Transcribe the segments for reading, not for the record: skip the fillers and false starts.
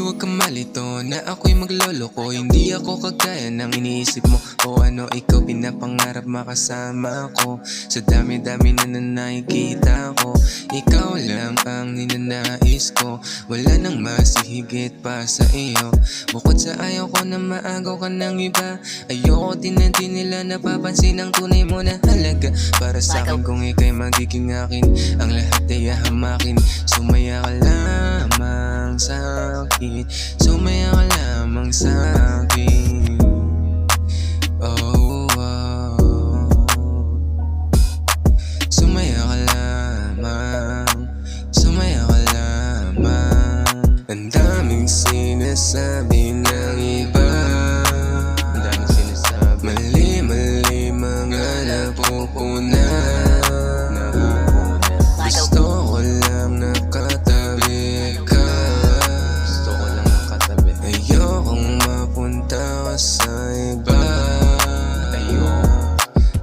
huwag kang malito na ako'y magloloko. Hindi ako kagaya ng iniisip mo o ano ikaw pinapangarap makasama ko. Sa dami-dami na nakikita ko, ikaw lang ang ninanais ko. Wala nang mas higit pa sa iyo. Bukod sa ayaw ko na maagaw ka ng iba, ayoko din na di nila napapansin ang tunay mo na halaga. Para sa akin kung ikaw'y magiging akin, ang lahat ay hahamakin. Sumaya ka lamang sa akin, sumaya ka lamang sa akin. Oh, oh. Sumaya ka lamang, sumaya ka lamang. Ang daming sinasabi ng iba, ang daming sinasabi, mali-mali mga napupunan. Gusto ko lang nakatabi ka, gusto ko lang nakatabi. Ayokong mapunta ka sa iba.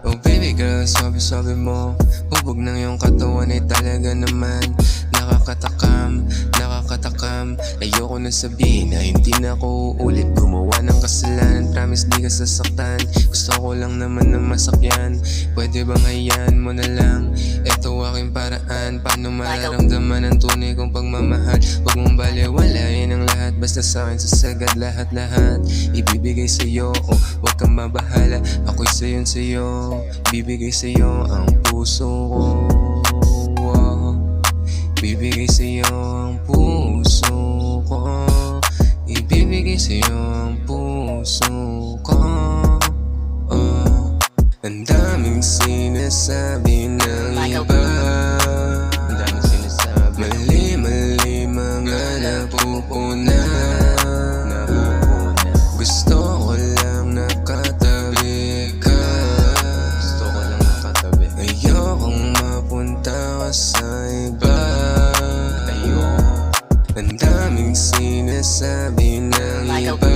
Oh baby girl, sabi mo, hubog ng iyong katawan ay talaga naman nakakatakam, nakakatakam. Ayoko na sabihin na hindi na ako uulit gumawa ng kasalanan. Promise di ka sasaktan, gusto ko lang naman na masakyan. Pwede bang hayaan mo na lang, eto aking paraan. Paano mararamdaman ang tunay kong pagmamahal? Huwag mong baliwalain ang lahat, basta sa'kin sasagad lahat-lahat. Ibibigay sa'yo, oh, huwag kang mabahala. Ako'y sa'yo, bibigay sa'yo ang puso ko. Bibigay sa'yo ang puso ko, ibibigay sa'yo ang puso ko. Oh, ang daming sinasabi ng iba, ang daming sinasabi, mali-mali mga napupunan. Gusto ko lang nakatabi ka, gusto ko lang nakatabi. Ayokong mapunta ka sa iba. Ang daming sinasabi ng iba,